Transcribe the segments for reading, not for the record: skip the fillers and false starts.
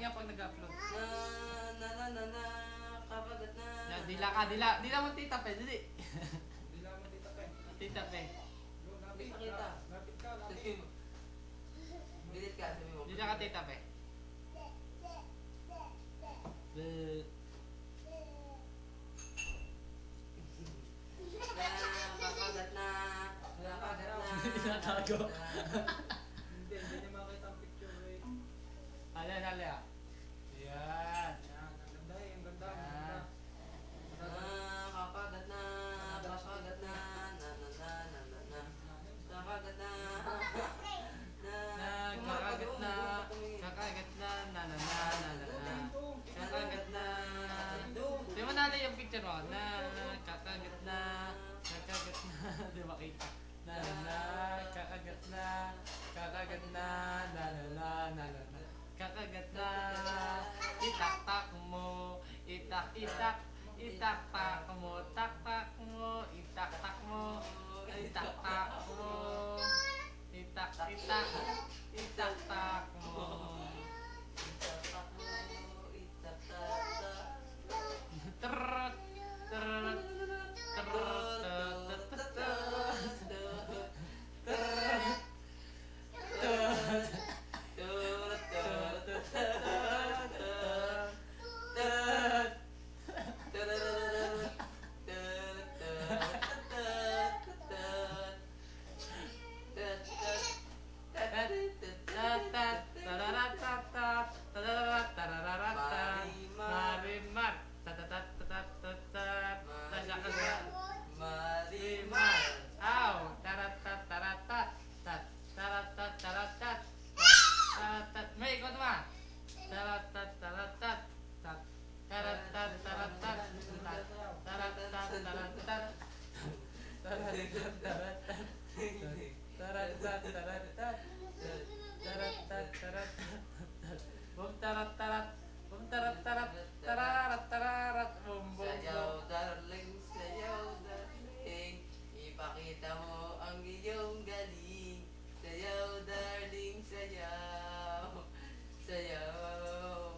lang yan pag nag-upload. Kakagat na. Dila ka, dila. Dila mo tita pe, dili. Dila mo tita pe. Tita pe. Lapit Pakita. Lapit ka, lapit. Sabi mo. Bilit ka, sabi mo. Dila ka tita pe. Kakagat na. Kakagat na. Tinatago. Hindi niya makita ang picture eh. Alin, alin. Ayan. Yan, ang ganda eh, ang ganda. Yan. Kakagat na. Kakagat na. Kakagat na. Kakagat na. Kakagat na. Kakagat na. Di mo nalay yung picture mo? Kakagat na. Kakagat na. Di ba kita? Kakagat na. Kakagat na. Kakagat na. Itak-tak mo. Itak-itak. Itak-tak mo. Tak-tak mo. Itak-tak mo. Itak-tak mo. Itak-itak. Itak-tak mo. Terut. Terut. Terut. Marimar. Marimar. Aw. Tarat-tat-tarat-tat. Tarat-tat-tarat-tat. May ikot ma. Tarat-tat-tarat-tat. Tarat-tat-tarat-tat. Tarat-tat-tarat-tat. Tarat-tat-tarat-tat. Tarat-tat-tarat-tat. Tarat-tat-tarat-tat. Bum tarat-tarat. Bum tarat-tarat. Tararat-tararat. Bum bum Sayaw darling, sayaw darling. Ipakita mo ang iyong galing. Sayaw darling, sayaw. Sayaw.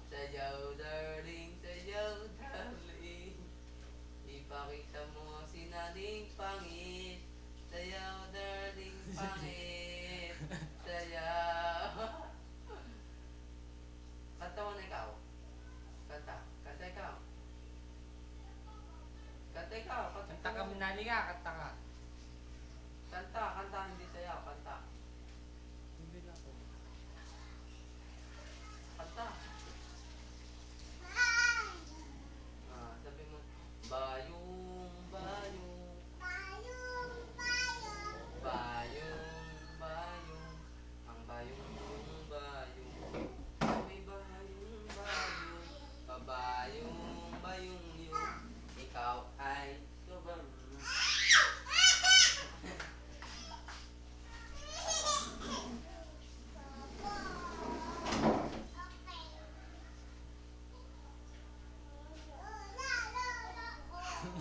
Sayaw darling, sayaw darling. Ipakita mo sinaling pangit. Sayaw darling, pangit. Sayaw. Kanta mo na ikaw. Kanta. Kanta ikaw. Kanta ikaw. Kanta ka minali nga, kanta ka. Kanta. Kanta. Hindi sayaw. Kanta. Kanta. Sabi mo. Bayong, bayong. Bayong, bayong. Ang bayong, bayong. May bayong, bayong. Pabayong, bayong yung. Ikaw ay sobrang.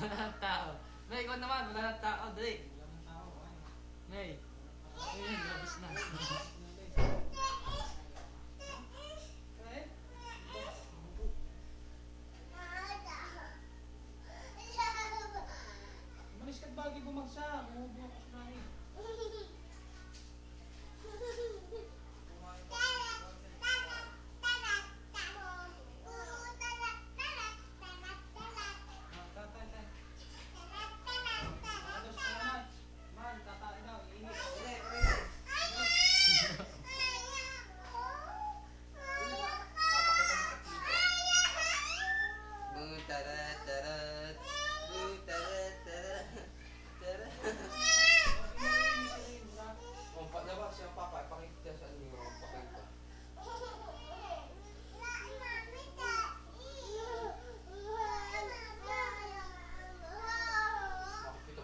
Wala ng tao. May, ikaw naman, wala ng tao. Dali. Wala ng tao, ay. May. Ayun, labas na. Eh? Manis ka't bagi bumagsak. Umubo ako sa nani. Tarat, tarat. Tarat, tarat. Tarat. Oh, palabas siya papa, ipakita sa inyo, pakita. Makikita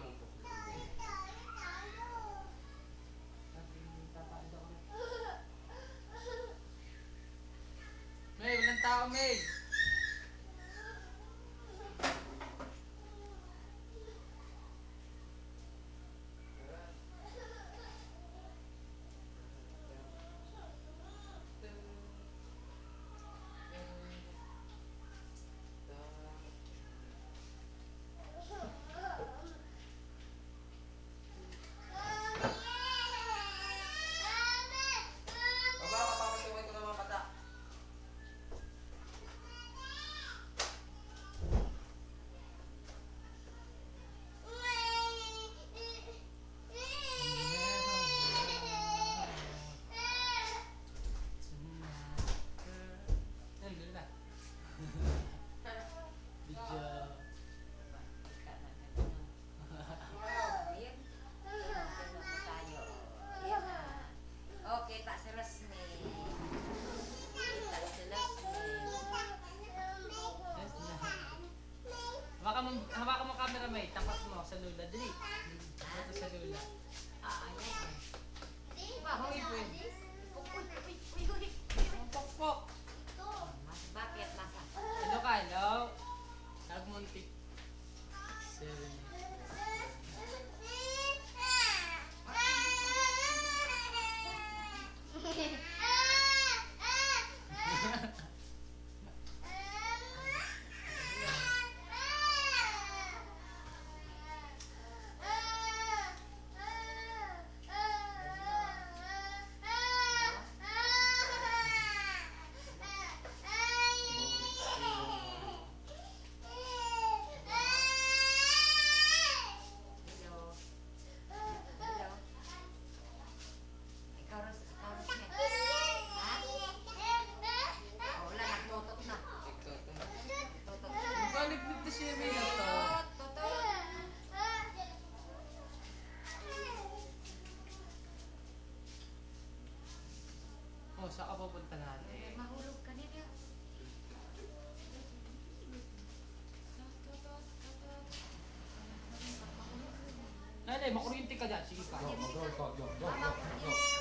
mo po. May, walang tao, May. mapupunta natin. Mahulog ka nila. Nanay, makuryente ka dyan. Sige pa. Go, go, go, go, go, go, go.